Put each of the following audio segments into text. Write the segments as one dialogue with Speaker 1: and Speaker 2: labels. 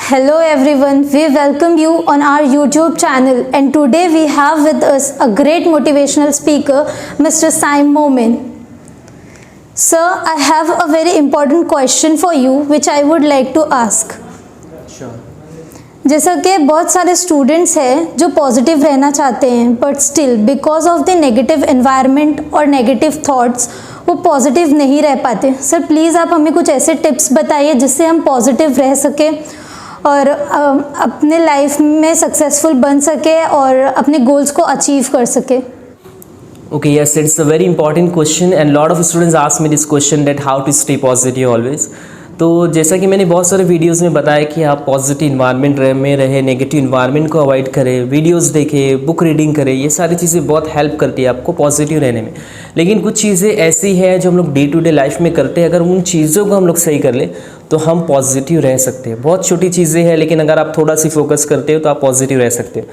Speaker 1: Hello everyone, we welcome you on our YouTube channel, and today we have with us a great motivational speaker, Mr. Saim Momin. Sir, I have a very important question for you which I would like to ask.
Speaker 2: Sure.
Speaker 1: जैसा कि बहुत सारे students हैं जो positive रहना चाहते हैं but still because of the negative environment और नेगेटिव थॉट्स वो पॉजिटिव नहीं रह पाते. सर प्लीज़ आप हमें कुछ ऐसे टिप्स बताइए जिससे हम पॉजिटिव रह सकें और अपने लाइफ में सक्सेसफुल बन सके और अपने गोल्स को अचीव कर सके.
Speaker 2: Okay, yes, it's a very important question and lot of students ask me this question that how to stay positive always. तो जैसा कि मैंने बहुत सारे वीडियोस में बताया कि आप पॉजिटिव इन्वायरमेंट में रहे, नेगेटिव इन्वायरमेंट को अवॉइड करें, वीडियोस देखें, बुक रीडिंग करें, ये सारी चीज़ें बहुत हेल्प करती है आपको पॉजिटिव रहने में. लेकिन कुछ चीज़ें ऐसी हैं जो हम लोग डे टू डे लाइफ में करते हैं, अगर उन चीज़ों को हम लोग सही कर लें तो हम पॉजिटिव रह सकते हैं. बहुत छोटी चीज़ें हैं लेकिन अगर आप थोड़ा सी फोकस करते हो तो आप पॉजिटिव रह सकते हो.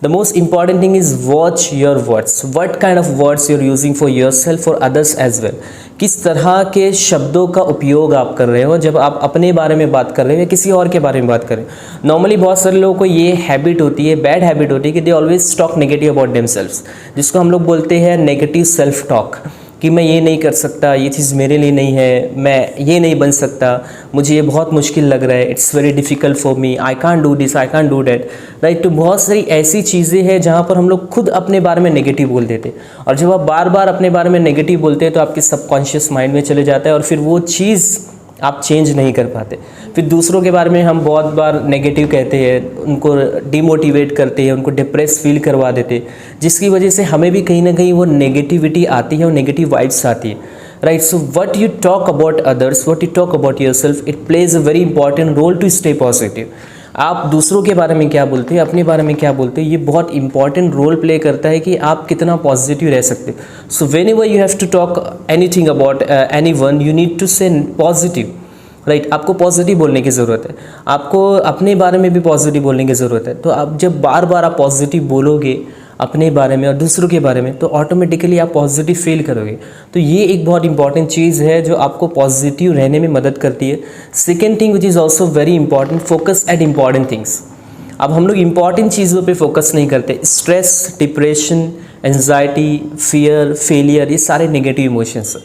Speaker 2: The most important thing is watch your words. What kind of words you're using for yourself or others as well. किस तरह के शब्दों का उपयोग आप कर रहे हो जब आप अपने बारे में बात कर रहे हो या किसी और के बारे में बात कर रहे हो. नॉर्मली बहुत सारे लोगों को ये हैबिट होती है, बैड हैबिट होती है कि they always talk negative about themselves, जिसको हम लोग बोलते हैं नेगेटिव सेल्फ टॉक, कि मैं ये नहीं कर सकता, ये चीज़ मेरे लिए नहीं है, मैं ये नहीं बन सकता, मुझे ये बहुत मुश्किल लग रहा है, it's very difficult for me, I can't do this, I can't do that, right. तो बहुत सारी ऐसी चीज़ें हैं जहाँ पर हम लोग खुद अपने बारे में नेगेटिव बोल देते हैं, और जब आप बार बार अपने बारे में नेगेटिव बोलते हैं तो आपके सबकॉन्शियस माइंड में चले जाता है और फिर वो चीज़ आप चेंज नहीं कर पाते. फिर दूसरों के बारे में हम बहुत बार नेगेटिव कहते हैं, उनको डिमोटिवेट करते हैं, उनको डिप्रेस फील करवा देते हैं, जिसकी वजह से हमें भी कहीं ना कहीं वो नेगेटिविटी आती है और नेगेटिव वाइब्स आती है, right. So what you talk about others, what you talk about yourself, it plays a very important role to stay positive. आप दूसरों के बारे में क्या बोलते हैं, अपने बारे में क्या बोलते हैं, ये बहुत इंपॉर्टेंट रोल प्ले करता है कि आप कितना पॉजिटिव रह सकते हो. So whenever you have to talk anything about anyone, you need to say positive, right. आपको पॉजिटिव बोलने की ज़रूरत है, आपको अपने बारे में भी पॉजिटिव बोलने की ज़रूरत है. तो आप जब बार बार आप पॉजिटिव बोलोगे अपने बारे में और दूसरों के बारे में तो ऑटोमेटिकली आप पॉजिटिव फील करोगे. तो ये एक बहुत इंपॉर्टेंट चीज़ है जो आपको पॉजिटिव रहने में मदद करती है. Second thing which is also very important, focus at important things. अब हम लोग इंपॉर्टेंट चीज़ों पे फोकस नहीं करते. Stress, depression, anxiety, fear, failure, ये सारे नेगेटिव इमोशंस.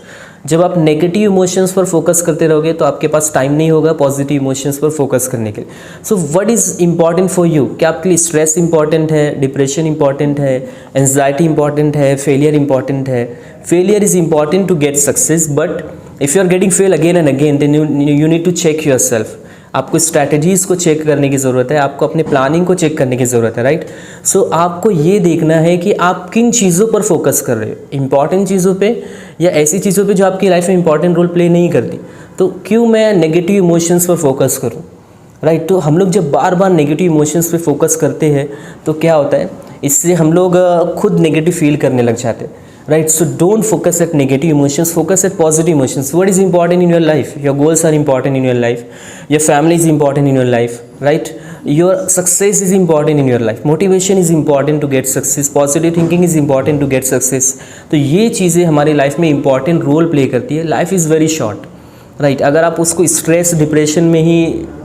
Speaker 2: जब आप नेगेटिव इमोशंस पर फोकस करते रहोगे तो आपके पास टाइम नहीं होगा पॉजिटिव इमोशंस पर फोकस करने के लिए. So what is important for you, क्या आपके लिए स्ट्रेस इंपॉर्टेंट है, डिप्रेशन इंपॉर्टेंट है, एंजाइटी इंपॉर्टेंट है, फेलियर इंपॉर्टेंट है. Failure is important to get success, but if you are getting fail again and again then you need to check yourself. आपको strategies को check करने की ज़रूरत है, आपको अपने प्लानिंग को चेक करने की ज़रूरत है, राइट. सो आपको ये देखना है कि आप किन चीज़ों पर फोकस कर रहे हो, इंपॉर्टेंट चीज़ों पे या ऐसी चीज़ों पे जो आपकी लाइफ में इंपॉर्टेंट रोल प्ले नहीं करती. तो क्यों मैं नेगेटिव इमोशंस पर फोकस करूँ, राइट. तो हम लोग जब बार बार नेगेटिव इमोशंस पे फोकस करते हैं तो क्या होता है, इससे हम लोग खुद नेगेटिव फील करने लग जाते हैं, right. So don't focus at negative emotions, focus at positive emotions. What is important in your life? Your goals are important in your life, your family is important in your life, right. Your success is important in your life, motivation is important to get success, positive thinking is important to get success. तो ये चीज़ें हमारी life में important role play करती है. Life is very short, right. अगर आप उसको स्ट्रेस, डिप्रेशन में ही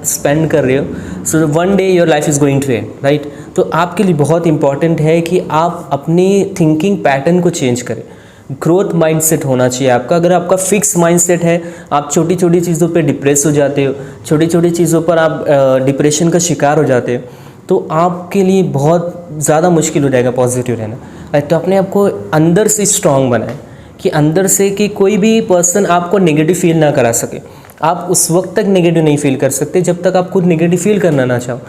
Speaker 2: स्पेंड कर रहे हो so one day your life is going to end, right. तो आपके लिए बहुत इंपॉर्टेंट है कि आप अपनी थिंकिंग पैटर्न को चेंज करें. ग्रोथ माइंडसेट होना चाहिए आपका. अगर आपका फिक्स माइंडसेट है, आप छोटी छोटी चीज़ों पे डिप्रेस हो जाते हो, छोटी छोटी चीज़ों पर आप डिप्रेशन का शिकार हो जाते हो, तो आपके लिए बहुत ज़्यादा मुश्किल हो जाएगा पॉजिटिव रहना, राइट. तो अपने आप को अंदर से स्ट्रांग बनाएं कि अंदर से कि कोई भी पर्सन आपको नेगेटिव फील ना करा सके. आप उस वक्त तक नेगेटिव नहीं फील कर सकते जब तक आप खुद नेगेटिव फील करना ना चाहो.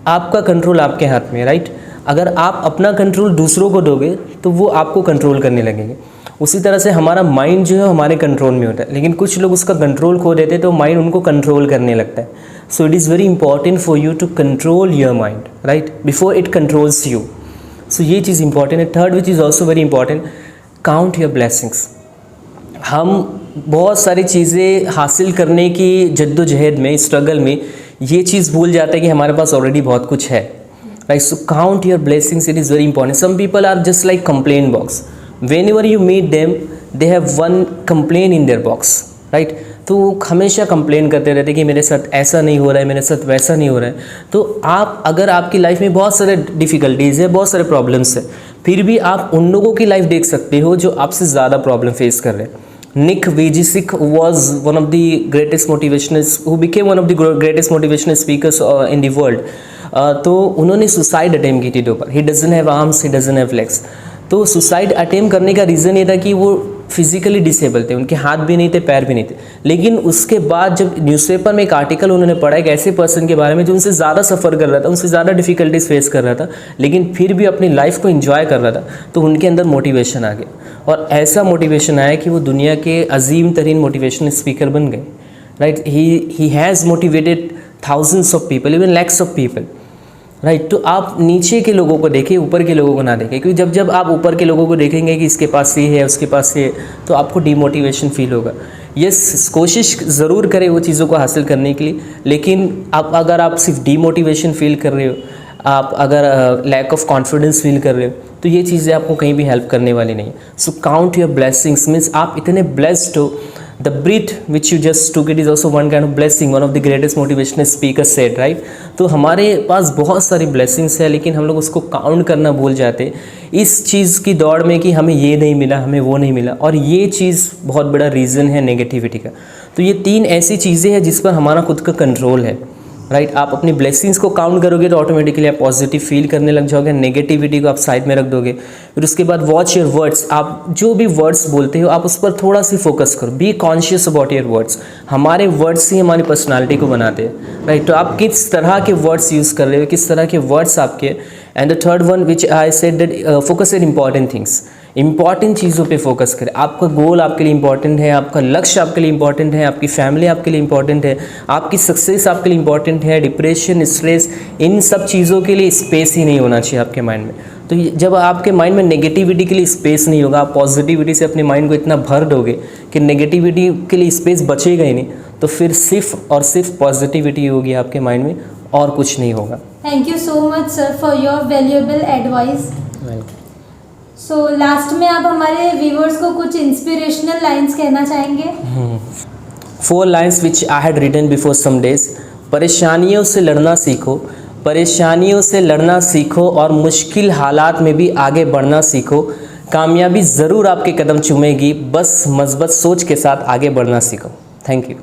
Speaker 2: आपका कंट्रोल आपके हाथ में है, राइट. अगर आप अपना कंट्रोल दूसरों को दोगे तो वो आपको कंट्रोल करने लगेंगे. उसी तरह से हमारा माइंड जो है हमारे कंट्रोल में होता है, लेकिन कुछ लोग उसका कंट्रोल खो देते तो माइंड उनको कंट्रोल करने लगता है. So it is very important for you to control your mind, right, before it controls you. So ये चीज़ इंपॉर्टेंट है. Third which is also very important, count your blessings. हम बहुत सारी चीज़ें हासिल करने की जद्दोजहद में, स्ट्रगल में ये चीज़ भूल जाते हैं कि हमारे पास ऑलरेडी बहुत कुछ है, right. So count your blessings, it is very important. Some people are just like complain box. Whenever you meet them they have one complain in their box, right. तो वो हमेशा कंप्लेन करते रहते कि मेरे साथ ऐसा नहीं हो रहा है, मेरे साथ वैसा नहीं हो रहा है। तो आप अगर आपकी लाइफ में बहुत सारे डिफ़िकल्टीज़ है, बहुत सारे प्रॉब्लम्स है, फिर भी आप उन लोगों की लाइफ देख सकते हो जो आपसे ज़्यादा प्रॉब्लम फेस कर रहे हैं। Nick Vujicic was one of the greatest motivational who became one of the greatest motivational speakers in the world. तो उन्होंने सुसाइड अटेम्प्ट की थी ऊपर। He doesn't have arms, he doesn't have legs. तो suicide attempt करने का reason ये था कि वो फिजिकली डिसेबल थे, उनके हाथ भी नहीं थे, पैर भी नहीं थे। लेकिन उसके बाद जब न्यूज़पेपर में एक आर्टिकल उन्होंने पढ़ा एक ऐसे पर्सन के बारे में जो उनसे ज़्यादा सफ़र कर रहा था, उनसे ज़्यादा डिफ़िकल्टीज फेस कर रहा था, लेकिन फिर भी अपनी लाइफ को एंजॉय कर रहा था, तो उनके अंदर मोटिवेशन आ गया। और ऐसा मोटिवेशन आया कि वो दुनिया के अजीम तरीन मोटिवेशनल स्पीकर बन गए। Right, he has motivated thousands of people, even lakhs of people. Right, तो आप नीचे के लोगों को देखें, ऊपर के लोगों को ना देखें, क्योंकि जब आप ऊपर के लोगों को देखेंगे कि इसके पास ये है, उसके पास ये है, तो आपको डीमोटिवेशन फील होगा। यस, कोशिश ज़रूर करें वो चीज़ों को हासिल करने के लिए, लेकिन अगर आप सिर्फ डीमोटिवेशन फील कर रहे हो, आप अगर लैक ऑफ कॉन्फिडेंस फील कर रहे हो, तो ये चीज़ें आपको कहीं भी हेल्प करने वाली नहीं है। सो काउंट योर ब्लेसिंग्स, मीन्स आप इतने ब्लेस्ड हो। The breath which you just took it is also one kind of blessing, one of the greatest motivational speakers said, right? तो हमारे पास बहुत सारी blessings है, लेकिन हम लोग उसको काउंट करना भूल जाते हैं इस चीज़ की दौड़ में कि हमें ये नहीं मिला, हमें वो नहीं मिला, और ये चीज़ बहुत बड़ा रीज़न है नेगेटिविटी का। तो ये 3 ऐसी चीज़ें हैं जिस पर हमारा खुद का कंट्रोल है। राइट, आप अपनी ब्लेसिंग्स को काउंट करोगे तो ऑटोमेटिकली आप पॉजिटिव फील करने लग जाओगे, नेगेटिविटी को आप साइड में रख दोगे। फिर उसके बाद वॉच योर वर्ड्स, आप जो भी वर्ड्स बोलते हो आप उस पर थोड़ा सी फोकस करो, be conscious about your words. हमारे वर्ड्स ही हमारी पर्सनालिटी को बनाते हैं। राइट, तो आप किस तरह के वर्ड्स यूज़ कर रहे हो, किस तरह के वर्ड्स आपके। And the third one which I said that focus on important things, important चीज़ों पे फोकस करें। आपका गोल आपके लिए इंपॉर्टेंट है, आपका लक्ष्य आपके लिए इंपॉर्टेंट है, आपकी फैमिली आपके लिए इंपॉर्टेंट है, आपकी सक्सेस आपके लिए इंपॉर्टेंट है। डिप्रेशन, स्ट्रेस, इन सब चीज़ों के लिए स्पेस ही नहीं होना चाहिए आपके माइंड में। तो जब आपके माइंड में नेगेटिविटी के लिए स्पेस नहीं होगा, आप पॉजिटिविटी से अपने माइंड को इतना भर दोगे कि नेगेटिविटी के लिए स्पेस बचेगा ही नहीं, तो फिर सिर्फ और सिर्फ पॉजिटिविटी होगी आपके माइंड में, और कुछ नहीं होगा।
Speaker 1: Thank you so much sir for your valuable advice. So last में आप हमारे व्यूअर्स को कुछ इंस्पिरेशनल लाइंस कहना चाहेंगे?
Speaker 2: 4 lines which I had written before some days. परेशानियों से लड़ना सीखो, परेशानियों से लड़ना सीखो और मुश्किल हालात में भी आगे बढ़ना सीखो। कामयाबी ज़रूर आपके कदम चूमेगी, बस मज़बूत सोच के साथ आगे बढ़ना सीखो। Thank you.